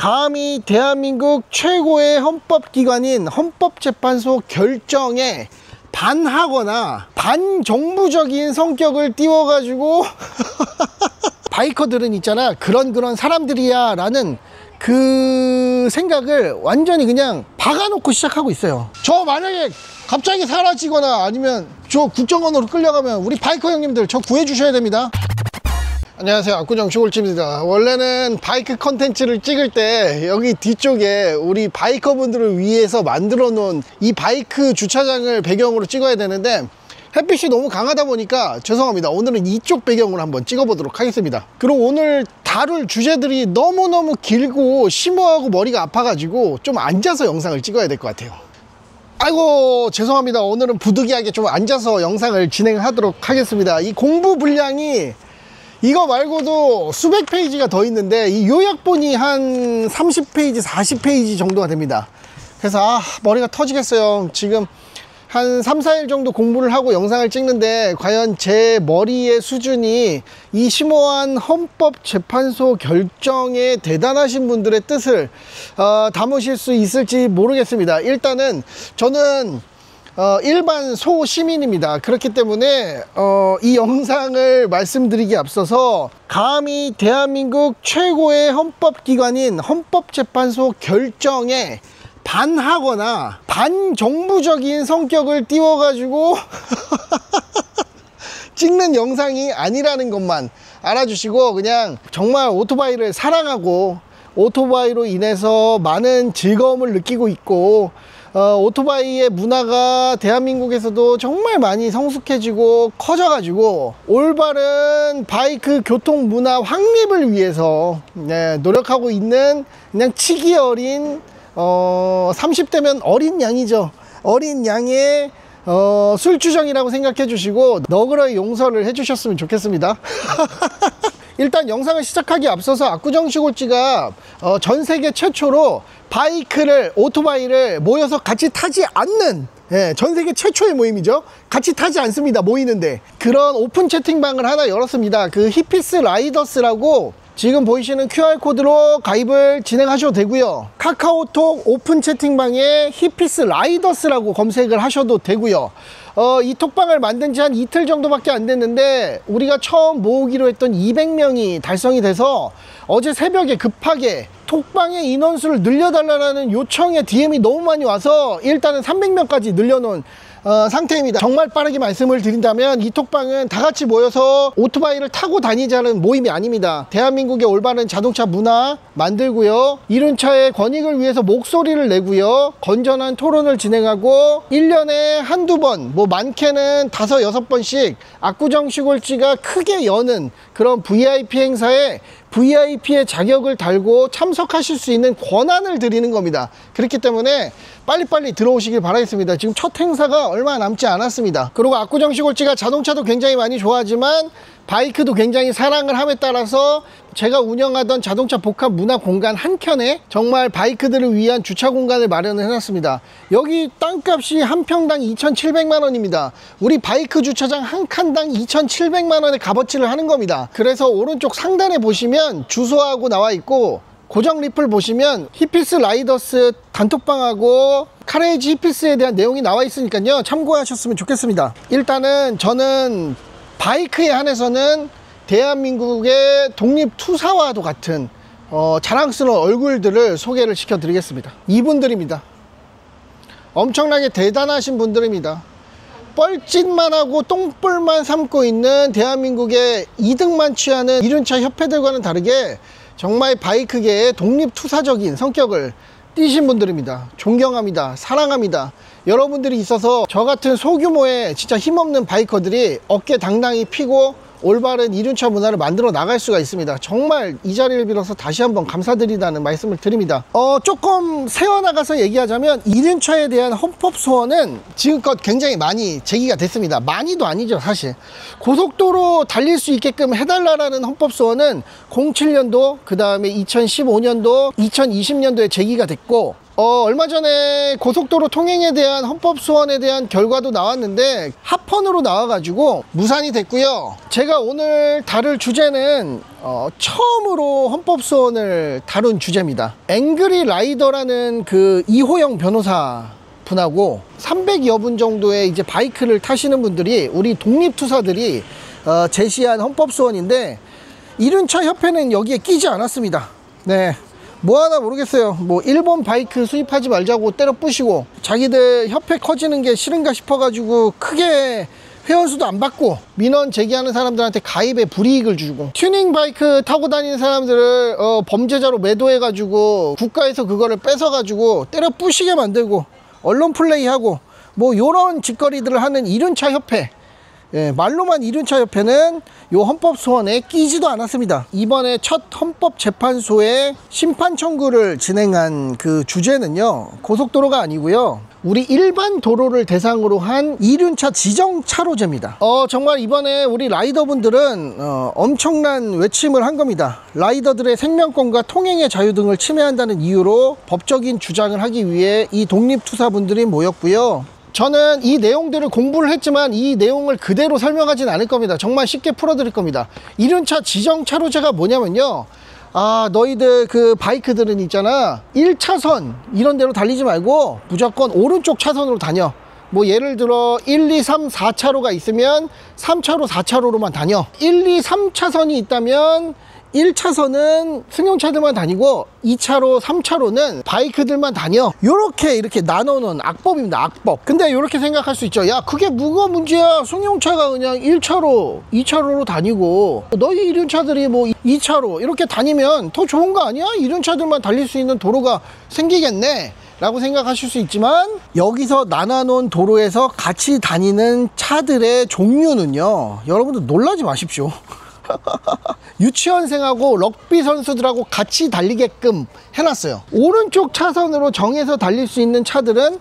감히 대한민국 최고의 헌법기관인 헌법재판소 결정에 반하거나 반정부적인 성격을 띄워가지고 바이커들은 있잖아, 그런 사람들이야 라는 그 생각을 완전히 그냥 박아놓고 시작하고 있어요. 저 만약에 갑자기 사라지거나 아니면 저 국정원으로 끌려가면 우리 바이커 형님들 저 구해주셔야 됩니다. 안녕하세요, 압구정 시골집입니다. 원래는 바이크 컨텐츠를 찍을 때 여기 뒤쪽에 우리 바이커 분들을 위해서 만들어 놓은 이 바이크 주차장을 배경으로 찍어야 되는데 햇빛이 너무 강하다 보니까 죄송합니다. 오늘은 이쪽 배경으로 한번 찍어 보도록 하겠습니다. 그리고 오늘 다룰 주제들이 너무너무 길고 심오하고 머리가 아파가지고 좀 앉아서 영상을 찍어야 될 것 같아요. 아이고 죄송합니다. 오늘은 부득이하게 좀 앉아서 영상을 진행하도록 하겠습니다. 이 공부 분량이 이거 말고도 수백 페이지가 더 있는데 이 요약본이 한 30페이지 40페이지 정도가 됩니다. 그래서 머리가 터지겠어요. 지금 한 3, 4일 정도 공부를 하고 영상을 찍는데 과연 제 머리의 수준이 이 심오한 헌법재판소 결정에 대단하신 분들의 뜻을 담으실 수 있을지 모르겠습니다. 일단은 저는 일반 소시민입니다. 그렇기 때문에 이 영상을 말씀드리기에 앞서서 감히 대한민국 최고의 헌법기관인 헌법재판소 결정에 반하거나 반정부적인 성격을 띄워가지고 찍는 영상이 아니라는 것만 알아주시고, 그냥 정말 오토바이를 사랑하고 오토바이로 인해서 많은 즐거움을 느끼고 있고 오토바이의 문화가 대한민국에서도 정말 많이 성숙해지고 커져가지고 올바른 바이크 교통 문화 확립을 위해서 노력하고 있는 그냥 치기 어린 30대면 어린 양이죠. 어린 양의 술주정이라고 생각해 주시고 너그러이 용서를 해 주셨으면 좋겠습니다. 일단 영상을 시작하기 앞서서 압구정 시골지가 전 세계 최초로 오토바이를 모여서 같이 타지 않는 전 세계 최초의 모임이죠. 같이 타지 않습니다. 모이는데 그런 오픈 채팅방을 하나 열었습니다. 그 히피스 라이더스라고 지금 보이시는 QR코드로 가입을 진행하셔도 되고요. 카카오톡 오픈 채팅방에 히피스 라이더스라고 검색을 하셔도 되고요. 이 톡방을 만든 지 한 이틀 정도밖에 안 됐는데 우리가 처음 모으기로 했던 200명이 달성이 돼서 어제 새벽에 급하게 톡방의 인원수를 늘려달라는 요청에 DM이 너무 많이 와서 일단은 300명까지 늘려놓은 상태입니다. 정말 빠르게 말씀을 드린다면 이 톡방은 다 같이 모여서 오토바이를 타고 다니자는 모임이 아닙니다. 대한민국의 올바른 자동차 문화 만들고요, 이륜차의 권익을 위해서 목소리를 내고요, 건전한 토론을 진행하고 1년에 한두 번, 많게는 5, 6번씩 압구정 시골지가 크게 여는 그런 VIP 행사에 VIP의 자격을 달고 참석하실 수 있는 권한을 드리는 겁니다. 그렇기 때문에 빨리빨리 들어오시길 바라겠습니다. 지금 첫 행사가 얼마 남지 않았습니다. 그리고 압구정 시골지가 자동차도 굉장히 많이 좋아하지만 바이크도 굉장히 사랑을 함에 따라서 제가 운영하던 자동차 복합 문화 공간 한켠에 정말 바이크들을 위한 주차 공간을 마련을 해놨습니다. 여기 땅값이 한 평당 2,700만 원입니다. 우리 바이크 주차장 한 칸당 2,700만 원의 값어치를 하는 겁니다. 그래서 오른쪽 상단에 보시면 주소하고 나와 있고 고정 리플 보시면 히피스 라이더스 단톡방하고 카레이지 히피스에 대한 내용이 나와 있으니까요, 참고하셨으면 좋겠습니다. 일단은 저는 바이크에 한해서는 대한민국의 독립투사와도 같은 자랑스러운 얼굴들을 소개를 시켜 드리겠습니다. 이분들입니다. 엄청나게 대단하신 분들입니다. 뻘짓만 하고 똥볼만 삼고 있는 대한민국의 이득만 취하는 이륜차 협회들과는 다르게 정말 바이크계의 독립투사적인 성격을 띠신 분들입니다. 존경합니다. 사랑합니다. 여러분들이 있어서 저 같은 소규모의 진짜 힘없는 바이커들이 어깨 당당히 피고 올바른 이륜차 문화를 만들어 나갈 수가 있습니다. 정말 이 자리를 빌어서 다시 한번 감사드리다는 말씀을 드립니다. 조금 세워나가서 얘기하자면 이륜차에 대한 헌법 소원은 지금껏 굉장히 많이 제기가 됐습니다. 많이도 아니죠 사실. 고속도로 달릴 수 있게끔 해달라는 헌법 소원은 07년도 그 다음에 2015년도 2020년도에 제기가 됐고 얼마 전에 고속도로 통행에 대한 헌법 소원에 대한 결과도 나왔는데 합헌으로 나와가지고 무산이 됐고요. 제가 오늘 다룰 주제는 처음으로 헌법 소원을 다룬 주제입니다. 앵그리 라이더라는 그 이호영 변호사 분하고 300여 분 정도의 이제 바이크를 타시는 분들이, 우리 독립투사들이 제시한 헌법 소원인데, 이륜차 협회는 여기에 끼지 않았습니다. 네, 뭐 하나 모르겠어요. 뭐 일본 바이크 수입하지 말자고 때려 부시고, 자기들 협회 커지는 게 싫은가 싶어가지고 크게 회원수도 안 받고 민원 제기하는 사람들한테 가입에 불이익을 주고, 튜닝 바이크 타고 다니는 사람들을 범죄자로 매도해가지고 국가에서 그거를 뺏어가지고 때려 부시게 만들고 언론 플레이하고 뭐 요런 짓거리들을 하는 이륜차 협회, 예, 말로만 이륜차 협회는 요 헌법 소원에 끼지도 않았습니다. 이번에 첫 헌법재판소에 심판 청구를 진행한 그 주제는요, 고속도로가 아니고요, 우리 일반 도로를 대상으로 한 이륜차 지정 차로제입니다. 정말 이번에 우리 라이더분들은 엄청난 외침을 한 겁니다. 라이더들의 생명권과 통행의 자유 등을 침해한다는 이유로 법적인 주장을 하기 위해 이 독립투사분들이 모였고요. 저는 이 내용들을 공부를 했지만 이 내용을 그대로 설명하진 않을 겁니다. 정말 쉽게 풀어드릴 겁니다. 이륜차 지정 차로제가 뭐냐면요, 너희들 그 바이크들은 있잖아, 1차선 이런 데로 달리지 말고 무조건 오른쪽 차선으로 다녀. 뭐 예를 들어 1, 2, 3, 4차로가 있으면 3차로, 4차로로만 다녀. 1, 2, 3차선이 있다면 1차선은 승용차들만 다니고 2차로, 3차로는 바이크들만 다녀. 이렇게 나눠놓은 악법입니다. 악법. 근데 이렇게 생각할 수 있죠. 야, 그게 뭐가 문제야? 승용차가 그냥 1차로, 2차로로 다니고 너희 이륜차들이 뭐 2차로 이렇게 다니면 더 좋은 거 아니야? 이륜차들만 달릴 수 있는 도로가 생기겠네 라고 생각하실 수 있지만, 여기서 나눠놓은 도로에서 같이 다니는 차들의 종류는요, 여러분들 놀라지 마십시오. 유치원생하고 럭비 선수들하고 같이 달리게끔 해놨어요. 오른쪽 차선으로 정해서 달릴 수 있는 차들은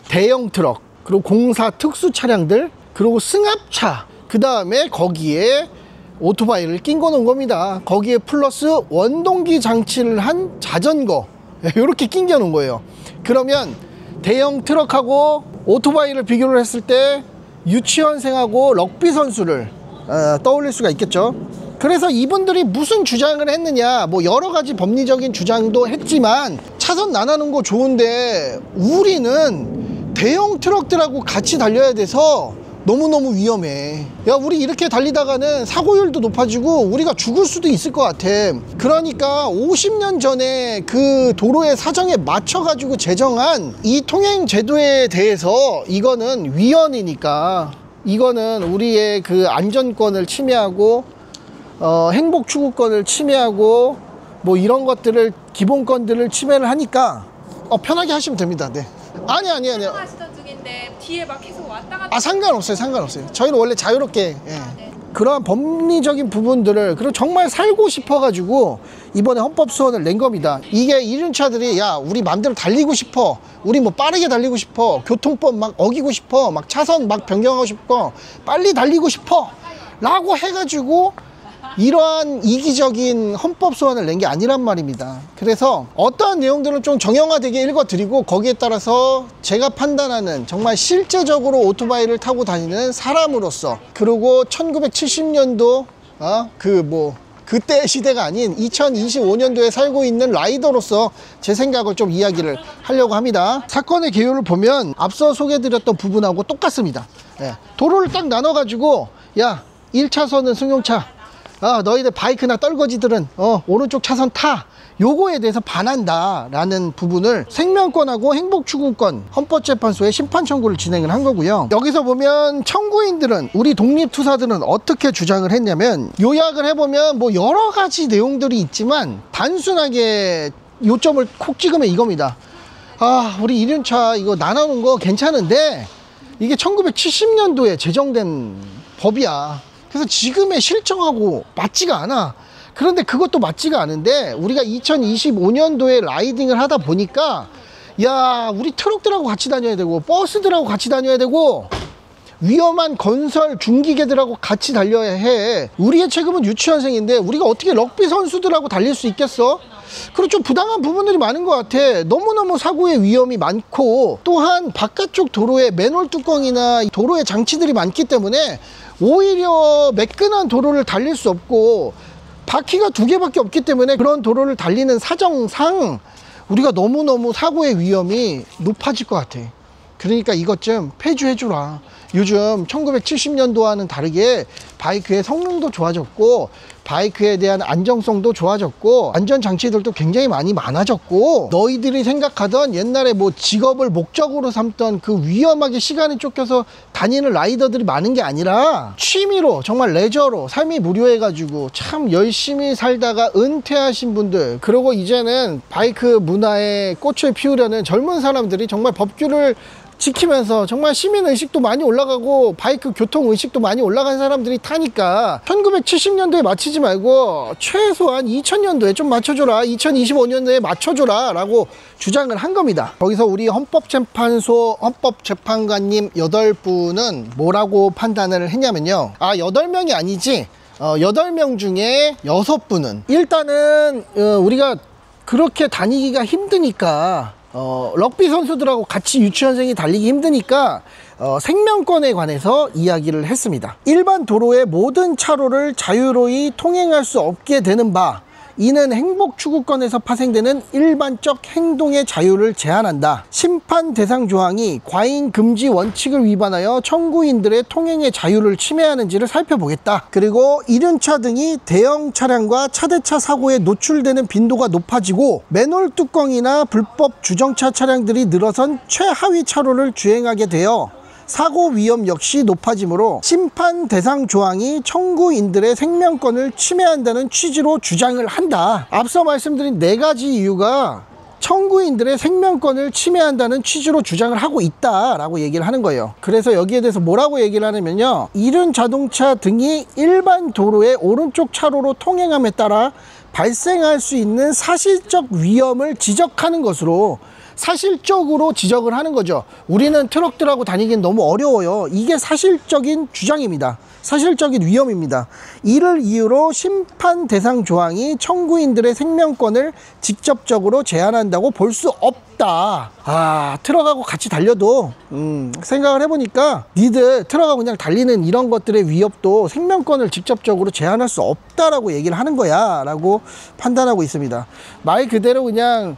대형 트럭, 그리고 공사 특수 차량들, 그리고 승합차, 그 다음에 거기에 오토바이를 끼고 놓은 겁니다. 거기에 플러스 원동기 장치를 한 자전거, 이렇게 끼겨 놓은 거예요. 그러면 대형 트럭하고 오토바이를 비교를 했을 때 유치원생하고 럭비 선수를 떠올릴 수가 있겠죠. 그래서 이분들이 무슨 주장을 했느냐, 뭐 여러 가지 법리적인 주장도 했지만, 차선 나누는 거 좋은데 우리는 대형 트럭들하고 같이 달려야 돼서 너무너무 위험해. 야, 우리 이렇게 달리다가는 사고율도 높아지고 우리가 죽을 수도 있을 것 같아. 그러니까 50년 전에 그 도로의 사정에 맞춰 가지고 제정한 이 통행 제도에 대해서, 이거는 위헌이니까, 이거는 우리의 그 안전권을 침해하고 행복 추구권을 침해하고 뭐 이런 것들을, 기본권들을 침해를 하니까 편하게 하시면 됩니다. 네. 아니. 하시던 중인데 뒤에 막 계속 왔다 갔다. 상관없어요. 저희는 원래 자유롭게, 예. 네. 그러한 법리적인 부분들을, 그리고 정말 살고 싶어 가지고 이번에 헌법 소원을 낸 겁니다. 이게 이륜차들이, 야, 우리 맘대로 달리고 싶어, 우리 뭐 빠르게 달리고 싶어, 교통법 막 어기고 싶어, 막 차선 막 변경하고 싶어, 빨리 달리고 싶어 라고 해가지고 이러한 이기적인 헌법 소원을 낸 게 아니란 말입니다. 그래서 어떠한 내용들은 좀 정형화되게 읽어드리고, 거기에 따라서 제가 판단하는, 정말 실제적으로 오토바이를 타고 다니는 사람으로서, 그리고 1970년도 그때 시대가 아닌 2025년도에 살고 있는 라이더로서 제 생각을 좀 이야기를 하려고 합니다. 사건의 개요를 보면 앞서 소개해드렸던 부분하고 똑같습니다. 예. 도로를 딱 나눠가지고, 야, 1차선은 승용차, 너희들 바이크나 떨거지들은 오른쪽 차선 타, 요거에 대해서 반한다 라는 부분을 생명권하고 행복추구권 헌법재판소에 심판 청구를 진행을 한 거고요. 여기서 보면 청구인들은, 우리 독립투사들은 어떻게 주장을 했냐면, 요약을 해보면 뭐 여러 가지 내용들이 있지만 단순하게 요점을 콕 찍으면 이겁니다. 우리 이륜차 이거 나눠놓은 거 괜찮은데 이게 1970년도에 제정된 법이야. 그래서 지금의 실정하고 맞지가 않아. 그런데 그것도 맞지가 않은데, 우리가 2025년도에 라이딩을 하다 보니까, 야, 우리 트럭들하고 같이 다녀야 되고 버스들하고 같이 다녀야 되고 위험한 건설 중기계들하고 같이 달려야 해. 우리의 책임은 유치원생인데 우리가 어떻게 럭비 선수들하고 달릴 수 있겠어? 그리고 좀 부당한 부분들이 많은 것 같아. 너무너무 사고의 위험이 많고, 또한 바깥쪽 도로에 맨홀 뚜껑이나 도로에 장치들이 많기 때문에 오히려 매끈한 도로를 달릴 수 없고, 바퀴가 2개밖에 없기 때문에 그런 도로를 달리는 사정상 우리가 너무너무 사고의 위험이 높아질 것 같아. 그러니까 이것 좀 폐주해주라. 요즘 1970년도와는 다르게 바이크의 성능도 좋아졌고, 바이크에 대한 안정성도 좋아졌고, 안전장치들도 굉장히 많아졌고, 너희들이 생각하던 옛날에 뭐 직업을 목적으로 삼던 그 위험하게 시간을 쫓겨서 다니는 라이더들이 많은 게 아니라 취미로, 정말 레저로 삶이 무료해가지고 참 열심히 살다가 은퇴하신 분들, 그리고 이제는 바이크 문화에 꽃을 피우려는 젊은 사람들이 정말 법규를 지키면서 정말 시민의식도 많이 올라가고 바이크 교통의식도 많이 올라간 사람들이 타니까 1970년도에 맞추지 말고 최소한 2000년도에 좀 맞춰줘라, 2025년도에 맞춰줘라 라고 주장을 한 겁니다. 거기서 우리 헌법재판소 헌법재판관님 8분은 뭐라고 판단을 했냐면요, 8명이 아니지 8명 중에 6분은 일단은 우리가 그렇게 다니기가 힘드니까 럭비 선수들하고 같이 유치원생이 달리기 힘드니까 생명권에 관해서 이야기를 했습니다. 일반 도로의 모든 차로를 자유로이 통행할 수 없게 되는 바, 이는 행복추구권에서 파생되는 일반적 행동의 자유를 제한한다. 심판 대상 조항이 과잉 금지 원칙을 위반하여 청구인들의 통행의 자유를 침해하는지를 살펴보겠다. 그리고 이륜차 등이 대형 차량과 차대차 사고에 노출되는 빈도가 높아지고 맨홀 뚜껑이나 불법 주정차 차량들이 늘어선 최하위 차로를 주행하게 되어 사고 위험 역시 높아지므로 심판 대상 조항이 청구인들의 생명권을 침해한다는 취지로 주장을 한다. 앞서 말씀드린 4가지 이유가 청구인들의 생명권을 침해한다는 취지로 주장을 하고 있다라고 얘기를 하는 거예요. 그래서 여기에 대해서 뭐라고 얘기를 하냐면요, 이륜 자동차 등이 일반 도로의 오른쪽 차로로 통행함에 따라 발생할 수 있는 사실적 위험을 지적하는 것으로, 사실적으로 지적을 하는 거죠. 우리는 트럭들하고 다니기는 너무 어려워요. 이게 사실적인 주장입니다. 사실적인 위험입니다. 이를 이유로 심판 대상 조항이 청구인들의 생명권을 직접적으로 제한한다고 볼 수 없다. 트럭하고 같이 달려도 생각을 해보니까 니들 트럭하고 그냥 달리는 이런 것들의 위협도 생명권을 직접적으로 제한할 수 없다라고 얘기를 하는 거야 라고 판단하고 있습니다. 말 그대로 그냥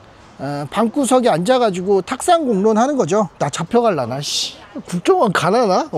방구석에 앉아가지고 탁상공론 하는 거죠. 나 잡혀갈라나, 국정원 가나나?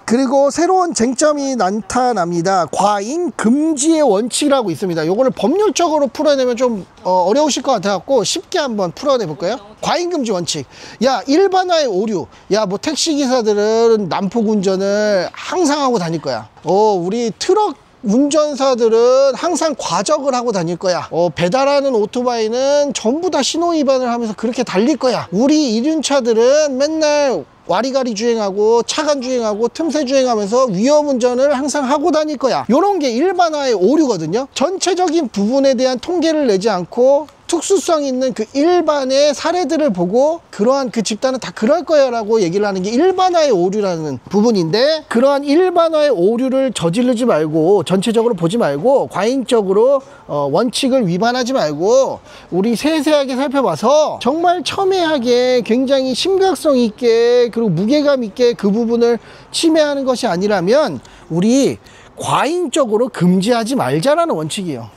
그리고 새로운 쟁점이 나타납니다. 과잉 금지의 원칙이라고 있습니다. 이거를 법률적으로 풀어내면 좀 어려우실 것 같아갖고 쉽게 한번 풀어내 볼까요? 과잉 금지 원칙. 야, 일반화의 오류. 야, 뭐 택시기사들은 난폭 운전을 항상 하고 다닐 거야. 우리 트럭 운전사들은 항상 과적을 하고 다닐 거야. 배달하는 오토바이는 전부 다 신호 위반을 하면서 그렇게 달릴 거야. 우리 이륜차들은 맨날 와리가리 주행하고 차간 주행하고 틈새 주행하면서 위험 운전을 항상 하고 다닐 거야. 요런 게 일반화의 오류거든요. 전체적인 부분에 대한 통계를 내지 않고 특수성 있는 그 일반의 사례들을 보고 그러한 그 집단은 다 그럴 거야 라고 얘기를 하는 게 일반화의 오류라는 부분인데, 그러한 일반화의 오류를 저지르지 말고, 전체적으로 보지 말고 과잉적으로 원칙을 위반하지 말고 우리 세세하게 살펴봐서 정말 첨예하게 굉장히 심각성 있게 그리고 무게감 있게 그 부분을 침해하는 것이 아니라면 우리 과잉적으로 금지하지 말자라는 원칙이에요.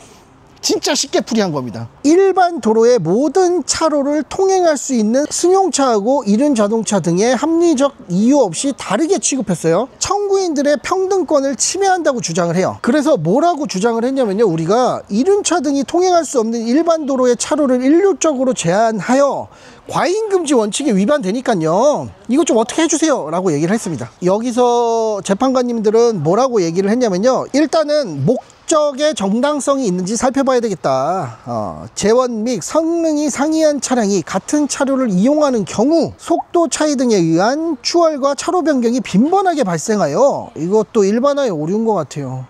진짜 쉽게 풀이한 겁니다. 일반 도로의 모든 차로를 통행할 수 있는 승용차하고 이륜 자동차 등의 합리적 이유 없이 다르게 취급했어요. 청구인들의 평등권을 침해한다고 주장을 해요. 그래서 뭐라고 주장을 했냐면요, 우리가 이륜차 등이 통행할 수 없는 일반 도로의 차로를 일률적으로 제한하여 과잉금지 원칙에 위반되니까요, 이거 좀 어떻게 해주세요 라고 얘기를 했습니다. 여기서 재판관님들은 뭐라고 얘기를 했냐면요, 일단은 목적의 정당성이 있는지 살펴봐야 되겠다. 재원 및 성능이 상이한 차량이 같은 차로를 이용하는 경우 속도 차이 등에 의한 추월과 차로 변경이 빈번하게 발생하여, 이것도 일반화의 오류인 것 같아요.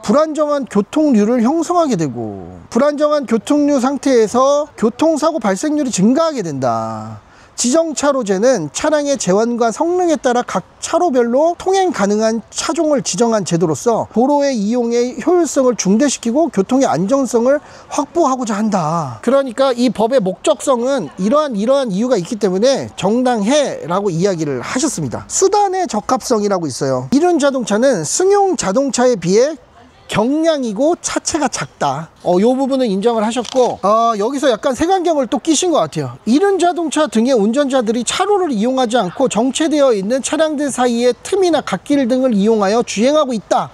불안정한 교통률을 형성하게 되고, 불안정한 교통률 상태에서 교통사고 발생률이 증가하게 된다. 지정차로제는 차량의 재환과 성능에 따라 각 차로별로 통행 가능한 차종을 지정한 제도로서 도로의 이용의 효율성을 중대시키고 교통의 안정성을 확보하고자 한다. 그러니까 이 법의 목적성은 이러한 이유가 있기 때문에 정당해라고 이야기를 하셨습니다. 수단의 적합성이라고 있어요. 이륜 자동차는 승용 자동차에 비해 경량이고 차체가 작다. 이 부분은 인정을 하셨고, 여기서 약간 색안경을 또 끼신 것 같아요. 이륜 자동차 등의 운전자들이 차로를 이용하지 않고 정체되어 있는 차량들 사이에 틈이나 갓길 등을 이용하여 주행하고 있다.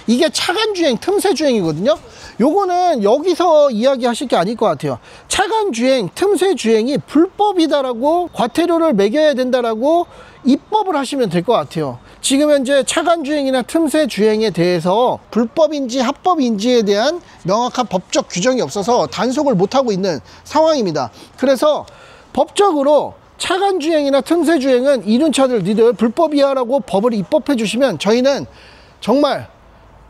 이게 차간주행, 틈새주행이거든요. 요거는 여기서 이야기하실 게 아닐 것 같아요. 차간주행, 틈새주행이 불법이다라고 과태료를 매겨야 된다라고 입법을 하시면 될 것 같아요. 지금 현재 차간주행이나 틈새주행에 대해서 불법인지 합법인지에 대한 명확한 법적 규정이 없어서 단속을 못하고 있는 상황입니다. 그래서 법적으로 차간주행이나 틈새주행은 이륜차들 니들 불법이야 라고 법을 입법해 주시면 저희는 정말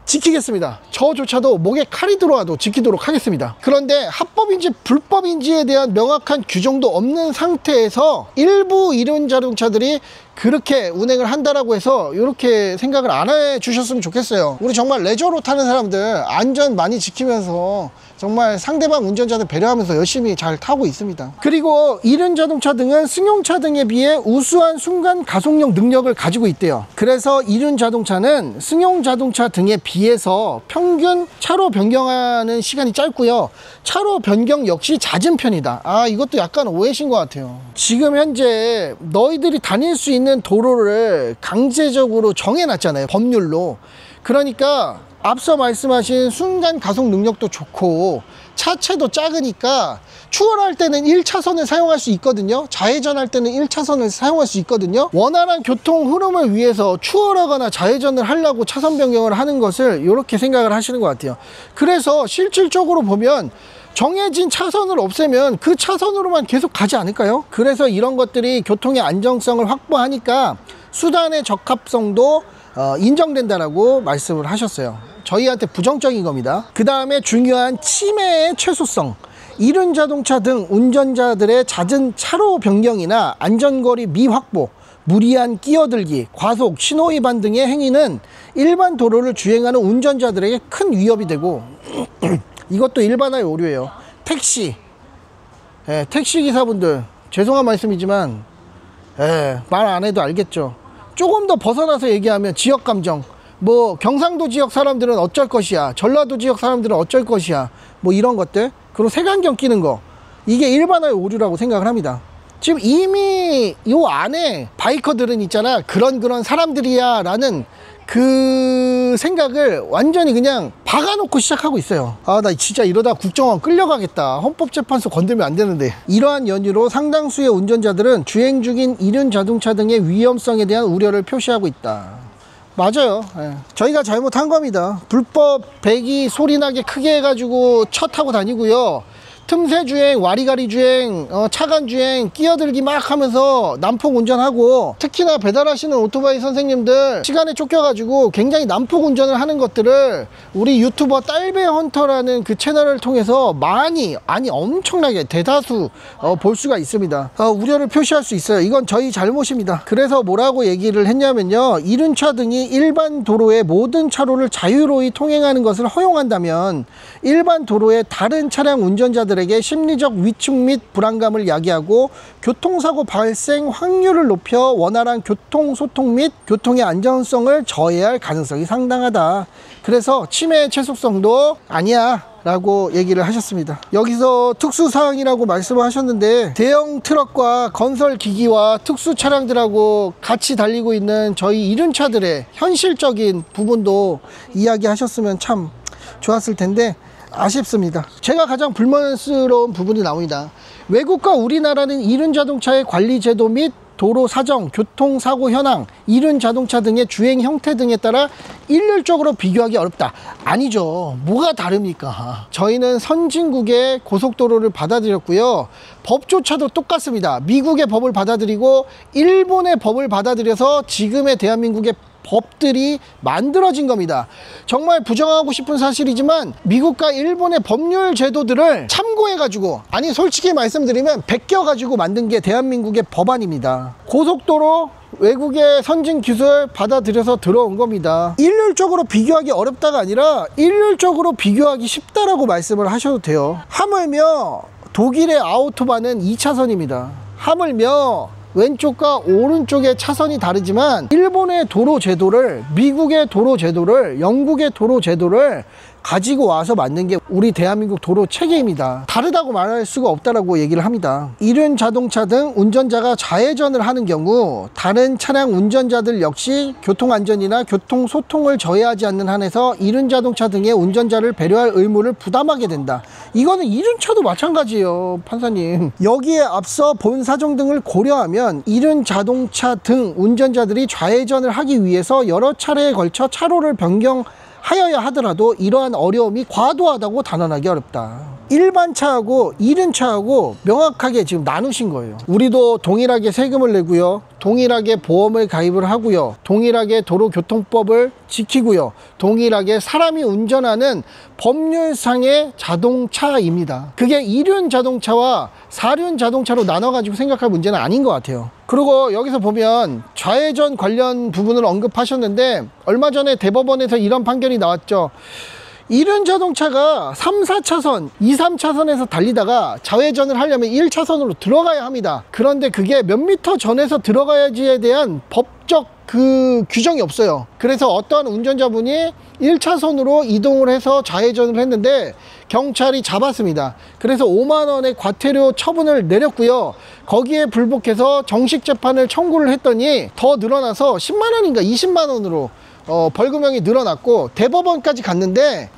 지키겠습니다. 저조차도 목에 칼이 들어와도 지키도록 하겠습니다. 그런데 합법인지 불법인지에 대한 명확한 규정도 없는 상태에서 일부 이륜 자동차들이 그렇게 운행을 한다라고 해서 이렇게 생각을 안 해주셨으면 좋겠어요. 우리 정말 레저로 타는 사람들 안전 많이 지키면서 정말 상대방 운전자들 배려하면서 열심히 잘 타고 있습니다. 그리고 이륜 자동차 등은 승용차 등에 비해 우수한 순간 가속력 능력을 가지고 있대요. 그래서 이륜 자동차는 승용 자동차 등에 비해서 평균 차로 변경하는 시간이 짧고요. 차로 변경 역시 잦은 편이다. 이것도 약간 오해신 것 같아요. 지금 현재 너희들이 다닐 수 있는 도로를 강제적으로 정해놨잖아요, 법률로. 그러니까 앞서 말씀하신 순간 가속 능력도 좋고 차체도 작으니까 추월할 때는 1차선을 사용할 수 있거든요. 좌회전할 때는 1차선을 사용할 수 있거든요. 원활한 교통 흐름을 위해서 추월하거나 좌회전을 하려고 차선 변경을 하는 것을 이렇게 생각을 하시는 것 같아요. 그래서 실질적으로 보면 정해진 차선을 없애면 그 차선으로만 계속 가지 않을까요? 그래서 이런 것들이 교통의 안정성을 확보하니까 수단의 적합성도 인정된다라고 말씀을 하셨어요. 저희한테 부정적인 겁니다. 그 다음에 중요한 치매의 최소성. 이륜 자동차 등 운전자들의 잦은 차로 변경이나 안전거리 미확보, 무리한 끼어들기, 과속, 신호위반 등의 행위는 일반 도로를 주행하는 운전자들에게 큰 위협이 되고 이것도 일반화의 오류예요. 택시, 택시기사분들 죄송한 말씀이지만 말 안 해도 알겠죠. 조금 더 벗어나서 얘기하면 지역감정, 뭐 경상도 지역 사람들은 어쩔 것이야, 전라도 지역 사람들은 어쩔 것이야, 뭐 이런 것들, 그리고 색안경 끼는 거, 이게 일반화의 오류라고 생각을 합니다. 지금 이미 요 안에 바이커들은 있잖아, 그런 사람들이야 라는 그 생각을 완전히 그냥 박아놓고 시작하고 있어요. 나 진짜 이러다 국정원 끌려가겠다, 헌법재판소 건들면 안 되는데. 이러한 연유로 상당수의 운전자들은 주행 중인 이륜 자동차 등의 위험성에 대한 우려를 표시하고 있다. 맞아요. 저희가 잘못한 겁니다. 불법 배기 소리나게 크게 해가지고 차 타고 다니고요, 틈새 주행, 와리가리 주행, 차간 주행, 끼어들기 막 하면서 난폭 운전하고, 특히나 배달하시는 오토바이 선생님들 시간에 쫓겨가지고 굉장히 난폭 운전을 하는 것들을 우리 유튜버 딸배 헌터라는 그 채널을 통해서 많이, 아니 엄청나게 대다수 볼 수가 있습니다. 우려를 표시할 수 있어요. 이건 저희 잘못입니다. 그래서 뭐라고 얘기를 했냐면요, 이륜차 등이 일반 도로의 모든 차로를 자유로이 통행하는 것을 허용한다면 일반 도로의 다른 차량 운전자들에게 심리적 위축 및 불안감을 야기하고 교통사고 발생 확률을 높여 원활한 교통소통 및 교통의 안전성을 저해할 가능성이 상당하다. 그래서 치매의 최소성도 아니야 라고 얘기를 하셨습니다. 여기서 특수사항이라고 말씀을 하셨는데, 대형 트럭과 건설기기와 특수 차량들하고 같이 달리고 있는 저희 이륜차들의 현실적인 부분도 이야기하셨으면 참 좋았을 텐데 아쉽습니다. 제가 가장 불만스러운 부분이 나옵니다. 외국과 우리나라는 이륜 자동차의 관리 제도 및 도로 사정, 교통사고 현황, 이륜 자동차 등의 주행 형태 등에 따라 일률적으로 비교하기 어렵다. 아니죠. 뭐가 다릅니까? 저희는 선진국의 고속도로를 받아들였고요, 법조차도 똑같습니다. 미국의 법을 받아들이고 일본의 법을 받아들여서 지금의 대한민국의 법들이 만들어진 겁니다. 정말 부정하고 싶은 사실이지만 미국과 일본의 법률 제도들을 참고해가지고, 아니 솔직히 말씀드리면 베껴가지고 만든 게 대한민국의 법안입니다. 고속도로 외국의 선진 기술 받아들여서 들어온 겁니다. 일률적으로 비교하기 어렵다가 아니라 일률적으로 비교하기 쉽다라고 말씀을 하셔도 돼요. 하물며 독일의 아우토반은 2차선입니다. 하물며 왼쪽과 오른쪽의 차선이 다르지만 일본의 도로 제도를, 미국의 도로 제도를, 영국의 도로 제도를 가지고 와서 만든 게 우리 대한민국 도로 체계입니다. 다르다고 말할 수가 없다라고 얘기를 합니다. 이륜 자동차 등 운전자가 좌회전을 하는 경우 다른 차량 운전자들 역시 교통안전이나 교통소통을 저해하지 않는 한에서 이륜 자동차 등의 운전자를 배려할 의무를 부담하게 된다. 이거는 이륜차도 마찬가지예요, 판사님. 여기에 앞서 본 사정 등을 고려하면 이륜 자동차 등 운전자들이 좌회전을 하기 위해서 여러 차례에 걸쳐 차로를 변경하여야 하더라도 이러한 어려움이 과도하다고 단언하기 어렵다. 일반 차하고 이륜차하고 명확하게 지금 나누신 거예요. 우리도 동일하게 세금을 내고요, 동일하게 보험을 가입을 하고요, 동일하게 도로교통법을 지키고요, 동일하게 사람이 운전하는 법률상의 자동차입니다. 그게 이륜 자동차와 사륜 자동차로 나눠가지고 생각할 문제는 아닌 것 같아요. 그리고 여기서 보면 좌회전 관련 부분을 언급하셨는데, 얼마 전에 대법원에서 이런 판결이 나왔죠. 이륜 자동차가 3, 4차선, 2, 3차선에서 달리다가 좌회전을 하려면 1차선으로 들어가야 합니다. 그런데 그게 몇 미터 전에서 들어가야지에 대한 법적 규정이 없어요. 그래서 어떠한 운전자분이 1차선으로 이동을 해서 좌회전을 했는데 경찰이 잡았습니다. 그래서 5만 원의 과태료 처분을 내렸고요. 거기에 불복해서 정식 재판을 청구를 했더니 더 늘어나서 10만 원인가 20만 원으로 벌금형이 늘어났고 대법원까지 갔는데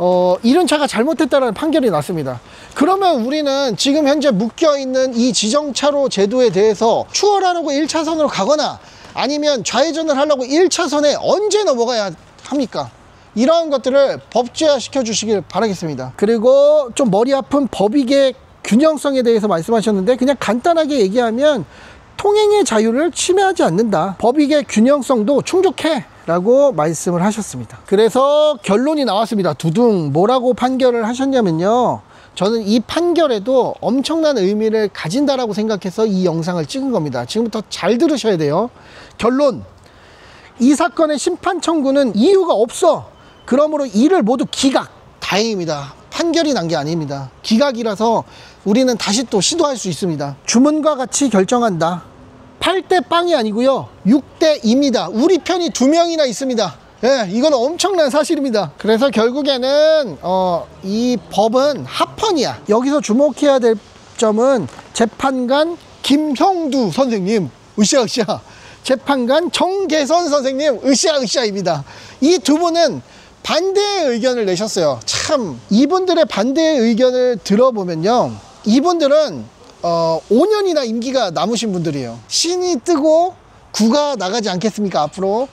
이륜차가 잘못했다는 판결이 났습니다. 그러면 우리는 지금 현재 묶여있는 이 지정차로 제도에 대해서 추월하려고 1차선으로 가거나 아니면 좌회전을 하려고 1차선에 언제 넘어가야 합니까? 이러한 것들을 법제화 시켜주시길 바라겠습니다. 그리고 좀 머리 아픈 법익의 균형성에 대해서 말씀하셨는데, 그냥 간단하게 얘기하면 통행의 자유를 침해하지 않는다. 법익의 균형성도 충족해 라고 말씀을 하셨습니다. 그래서 결론이 나왔습니다. 두둥. 뭐라고 판결을 하셨냐면요, 저는 이 판결에도 엄청난 의미를 가진다라고 생각해서 이 영상을 찍은 겁니다. 지금부터 잘 들으셔야 돼요. 결론: 이 사건의 심판 청구는 이유가 없어. 그러므로 이를 모두 기각. 다행입니다. 판결이 난 게 아닙니다. 기각이라서 우리는 다시 또 시도할 수 있습니다. 주문과 같이 결정한다. 8대 빵이 아니고요, 6대 2입니다. 우리 편이 2명이나 있습니다. 예, 이건 엄청난 사실입니다. 그래서 결국에는 이 법은 합헌이야. 여기서 주목해야 될 점은 재판관 김형두 선생님, 으쌰으쌰, 재판관 정계선 선생님, 으쌰으쌰입니다. 이 두 분은 반대의 의견을 내셨어요. 참, 이분들의 반대의 의견을 들어보면요, 이분들은 5년이나 임기가 남으신 분들이에요. 신이 뜨고 구가 나가지 않겠습니까, 앞으로?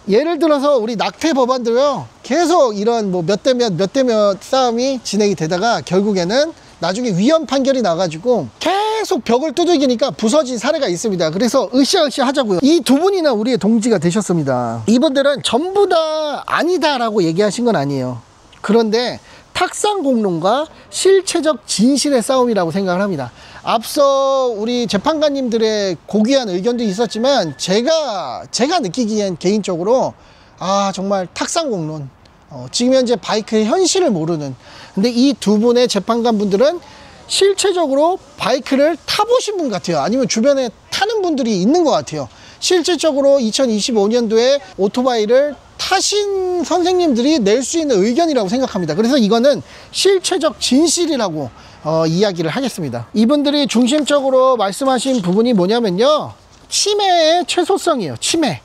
예를 들어서 우리 낙태 법안도요, 계속 이런 뭐 몇 대 몇 싸움이 진행이 되다가 결국에는 나중에 위헌 판결이 나가지고 계속 벽을 두들기니까 부서진 사례가 있습니다. 그래서 으쌰으쌰 하자고요. 이 두 분이나 우리의 동지가 되셨습니다. 이분들은 전부 다 아니다라고 얘기하신 건 아니에요. 그런데 탁상공론과 실체적 진실의 싸움이라고 생각을 합니다. 앞서 우리 재판관님들의 고귀한 의견도 있었지만 제가 느끼기엔 개인적으로 정말 탁상공론, 지금 현재 바이크의 현실을 모르는, 근데 이 두 분의 재판관 분들은 실체적으로 바이크를 타보신 분 같아요. 아니면 주변에 타는 분들이 있는 것 같아요. 실질적으로 2025년도에 오토바이를 타신 선생님들이 낼 수 있는 의견이라고 생각합니다. 그래서 이거는 실체적 진실이라고 이야기를 하겠습니다. 이분들이 중심적으로 말씀하신 부분이 뭐냐면요, 치매의 최소성이에요. 치매.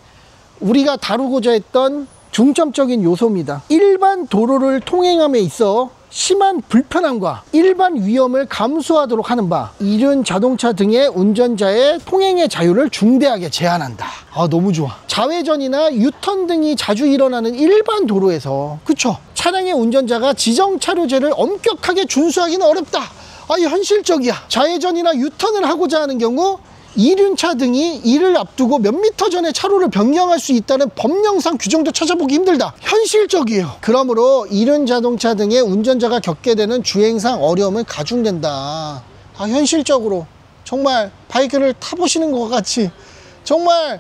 우리가 다루고자 했던 중점적인 요소입니다. 일반 도로를 통행함에 있어 심한 불편함과 일반 위험을 감수하도록 하는 바, 이륜 자동차 등의 운전자의 통행의 자유를 중대하게 제한한다. 너무 좋아. 좌회전이나 유턴 등이 자주 일어나는 일반 도로에서, 그쵸? 차량의 운전자가 지정차로제를 엄격하게 준수하기는 어렵다. 현실적이야. 좌회전이나 유턴을 하고자 하는 경우 이륜차 등이 이를 앞두고 몇 미터 전에 차로를 변경할 수 있다는 법령상 규정도 찾아보기 힘들다. 현실적이에요. 그러므로 이륜 자동차 등의 운전자가 겪게 되는 주행상 어려움은 가중된다. 현실적으로 정말 바이크를 타보시는 것 같이 정말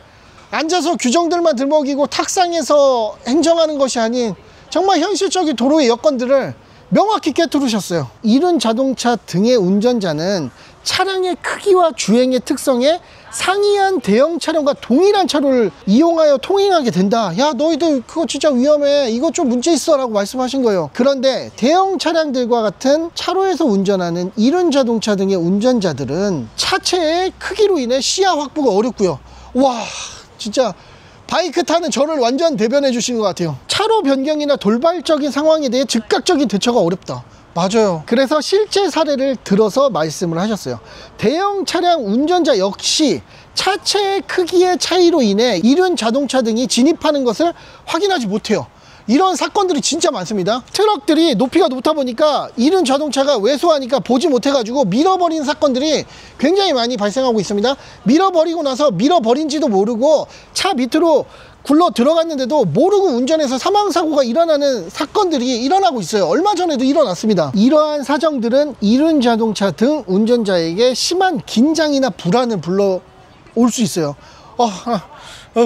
앉아서 규정들만 들먹이고 탁상에서 행정하는 것이 아닌 정말 현실적인 도로의 여건들을 명확히 꿰뚫으셨어요. 이륜 자동차 등의 운전자는 차량의 크기와 주행의 특성에 상이한 대형 차량과 동일한 차로를 이용하여 통행하게 된다. 야, 너희들 그거 진짜 위험해. 이거 좀 문제 있어 라고 말씀하신 거예요. 그런데 대형 차량들과 같은 차로에서 운전하는 이륜 자동차 등의 운전자들은 차체의 크기로 인해 시야 확보가 어렵고요. 와, 진짜 바이크 타는 저를 완전 대변해 주시는 것 같아요. 차로 변경이나 돌발적인 상황에 대해 즉각적인 대처가 어렵다. 맞아요. 그래서 실제 사례를 들어서 말씀을 하셨어요. 대형 차량 운전자 역시 차체의 크기의 차이로 인해 이륜 자동차 등이 진입하는 것을 확인하지 못해요. 이런 사건들이 진짜 많습니다. 트럭들이 높이가 높다 보니까 이륜 자동차가 왜소하니까 보지 못해가지고 밀어버리는 사건들이 굉장히 많이 발생하고 있습니다. 밀어버리고 나서 밀어버린지도 모르고 차 밑으로 굴러 들어갔는데도 모르고 운전해서 사망사고가 일어나는 사건들이 일어나고 있어요. 얼마 전에도 일어났습니다. 이러한 사정들은 이륜 자동차 등 운전자에게 심한 긴장이나 불안을 불러올 수 있어요.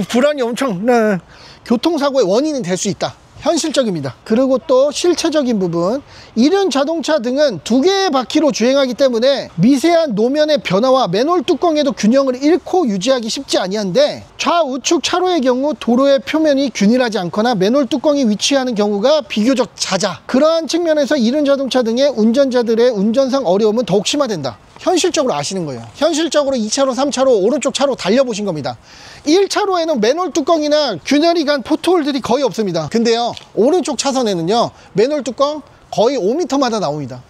불안이 엄청 교통사고의 원인이 될 수 있다. 현실적입니다. 그리고 또 실체적인 부분, 이륜 자동차 등은 두 개의 바퀴로 주행하기 때문에 미세한 노면의 변화와 맨홀 뚜껑에도 균형을 잃고 유지하기 쉽지 아니한데, 좌우측 차로의 경우 도로의 표면이 균일하지 않거나 맨홀 뚜껑이 위치하는 경우가 비교적 잦아. 그러한 측면에서 이륜 자동차 등의 운전자들의 운전상 어려움은 더욱 심화된다. 현실적으로 아시는 거예요. 현실적으로 2차로, 3차로, 오른쪽 차로 달려보신 겁니다. 1차로에는 맨홀 뚜껑이나 균열이 간 포트홀들이 거의 없습니다. 근데요, 오른쪽 차선에는요, 맨홀 뚜껑 거의 5m마다 나옵니다.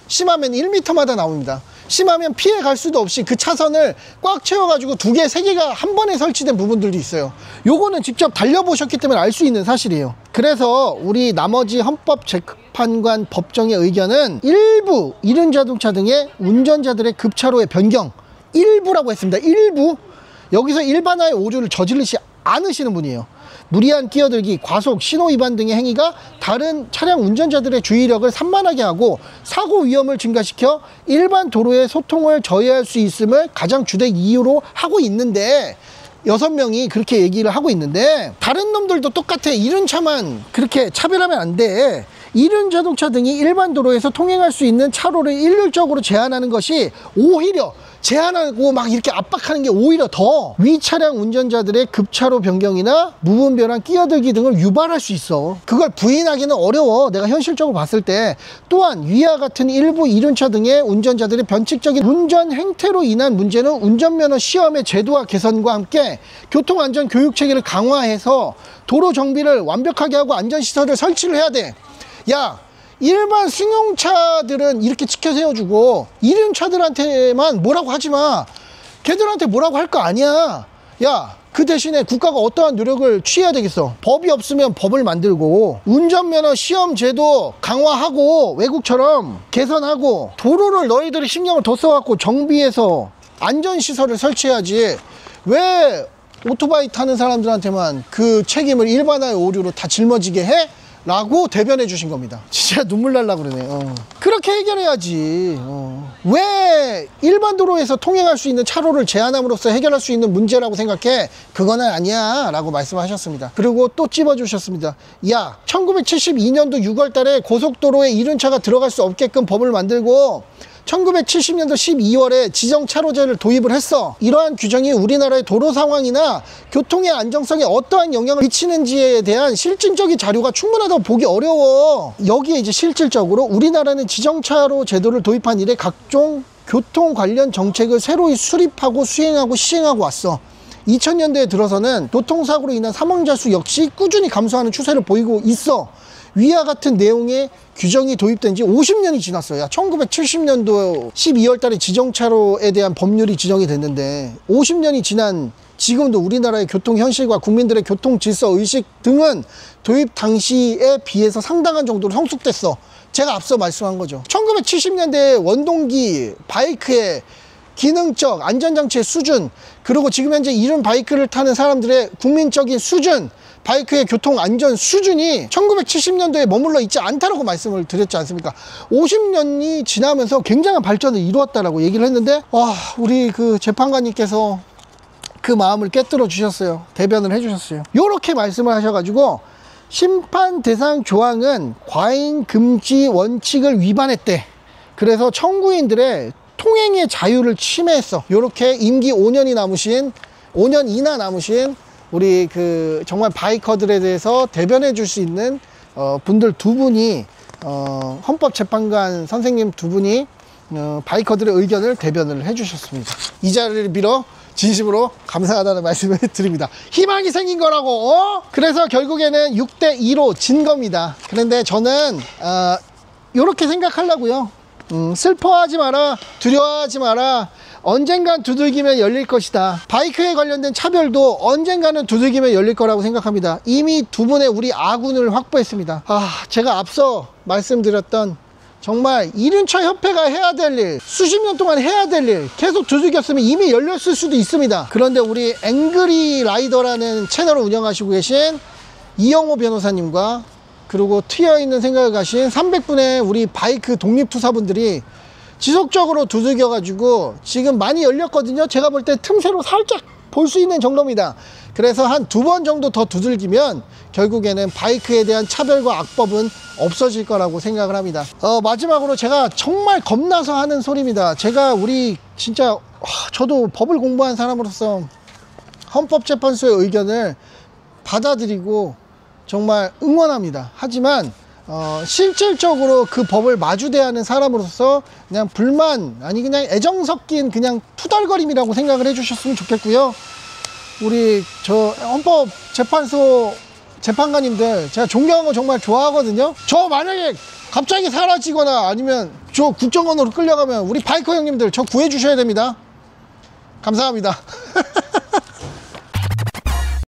심하면 1m마다 나옵니다. 심하면 피해 갈 수도 없이 그 차선을 꽉 채워가지고 2개, 3개가 한 번에 설치된 부분들도 있어요. 요거는 직접 달려보셨기 때문에 알 수 있는 사실이에요. 그래서 우리 나머지 헌법 재판관 법정의 의견은 일부 이륜 자동차 등의 운전자들의 급차로의 변경, 일부라고 했습니다. 일부. 여기서 일반화의 오류를 저지르지 않으시는 분이에요. 무리한 끼어들기, 과속, 신호위반 등의 행위가 다른 차량 운전자들의 주의력을 산만하게 하고 사고 위험을 증가시켜 일반 도로의 소통을 저해할 수 있음을 가장 주된 이유로 하고 있는데, 6명이 그렇게 얘기를 하고 있는데, 다른 놈들도 똑같아. 이륜 차만 그렇게 차별하면 안 돼. 이륜 자동차 등이 일반 도로에서 통행할 수 있는 차로를 일률적으로 제한하는 것이 오히려 제한하고 막 이렇게 압박하는 게 오히려 더 위 차량 운전자들의 급차로 변경이나 무분별한 끼어들기 등을 유발할 수 있어. 그걸 부인하기는 어려워. 내가 현실적으로 봤을 때. 또한 위와 같은 일부 이륜차 등의 운전자들의 변칙적인 운전 행태로 인한 문제는 운전면허 시험의 제도화 개선과 함께 교통안전 교육 체계를 강화해서 도로 정비를 완벽하게 하고 안전시설을 설치를 해야 돼. 야, 일반 승용차들은 이렇게 지켜 세워주고 이륜차들한테만 뭐라고 하지마. 걔들한테 뭐라고 할 거 아니야. 야, 그 대신에 국가가 어떠한 노력을 취해야 되겠어. 법이 없으면 법을 만들고 운전면허 시험 제도 강화하고 외국처럼 개선하고 도로를 너희들이 신경을 더 써갖고 정비해서 안전시설을 설치해야지. 왜 오토바이 타는 사람들한테만 그 책임을 일반화의 오류로 다 짊어지게 해? 라고 대변해 주신 겁니다. 진짜 눈물 날라 그러네. 그렇게 해결해야지. 왜 일반 도로에서 통행할 수 있는 차로를 제한함으로써 해결할 수 있는 문제라고 생각해? 그거는 아니야 라고 말씀하셨습니다. 그리고 또 찝어주셨습니다. 야, 1972년도 6월 달에 고속도로에 이륜차가 들어갈 수 없게끔 법을 만들고 1970년도 12월에 지정차로제를 도입을 했어. 이러한 규정이 우리나라의 도로 상황이나 교통의 안정성에 어떠한 영향을 미치는지에 대한 실질적인 자료가 충분하다고 보기 어려워. 여기에 이제 실질적으로 우리나라는 지정차로 제도를 도입한 이래 각종 교통 관련 정책을 새로이 수립하고 수행하고 시행하고 왔어. 2000년대에 들어서는 교통사고로 인한 사망자 수 역시 꾸준히 감소하는 추세를 보이고 있어. 위와 같은 내용의 규정이 도입된 지 50년이 지났어요. 1970년도 12월 달에 지정차로에 대한 법률이 지정이 됐는데 50년이 지난 지금도 우리나라의 교통 현실과 국민들의 교통 질서 의식 등은 도입 당시에 비해서 상당한 정도로 성숙됐어. 제가 앞서 말씀한 거죠. 1970년대에 원동기 바이크에 기능적 안전장치의 수준, 그리고 지금 현재 이륜 바이크를 타는 사람들의 국민적인 수준, 바이크의 교통 안전 수준이 1970년도에 머물러 있지 않다라고 말씀을 드렸지 않습니까? 50년이 지나면서 굉장한 발전을 이루었다라고 얘기를 했는데, 와, 우리 그 재판관님께서 그 마음을 깨뜨려 주셨어요. 대변을 해 주셨어요. 요렇게 말씀을 하셔가지고, 심판 대상 조항은 과잉 금지 원칙을 위반했대. 그래서 청구인들의 통행의 자유를 침해했어. 요렇게 임기 5년이 남으신, 5년 이나 남으신 우리 그 정말 바이커들에 대해서 대변해 줄 수 있는 분들 두 분이, 헌법재판관 선생님 두 분이 바이커들의 의견을 대변을 해 주셨습니다. 이 자리를 빌어 진심으로 감사하다는 말씀을 드립니다. 희망이 생긴 거라고. 그래서 결국에는 6대2로 진 겁니다. 그런데 저는 요렇게 생각하려고요. 슬퍼하지 마라, 두려워하지 마라. 언젠간 두들기면 열릴 것이다. 바이크에 관련된 차별도 언젠가는 두들기면 열릴 거라고 생각합니다. 이미 두 분의 우리 아군을 확보했습니다. 제가 앞서 말씀드렸던 정말 이륜차 협회가 해야 될 일, 수십 년 동안 해야 될 일 계속 두들겼으면 이미 열렸을 수도 있습니다. 그런데 우리 앵그리 라이더라는 채널을 운영하시고 계신 이영호 변호사님과, 그리고 트여있는 생각을 가신 300분의 우리 바이크 독립투사분들이 지속적으로 두들겨 가지고 지금 많이 열렸거든요. 제가 볼 때 틈새로 살짝 볼 수 있는 정도입니다. 그래서 한 2번 정도 더 두들기면 결국에는 바이크에 대한 차별과 악법은 없어질 거라고 생각을 합니다. 마지막으로 제가 정말 겁나서 하는 소리입니다. 제가 우리 진짜 저도 법을 공부한 사람으로서 헌법재판소의 의견을 받아들이고 정말 응원합니다. 하지만 실질적으로 그 법을 마주대하는 사람으로서 그냥 불만, 아니 그냥 애정 섞인 그냥 투덜거림이라고 생각을 해주셨으면 좋겠고요. 우리 저 헌법재판소 재판관님들 제가 존경하고 정말 좋아하거든요. 저 만약에 갑자기 사라지거나 아니면 저 국정원으로 끌려가면 우리 바이커 형님들 저 구해 주셔야 됩니다. 감사합니다.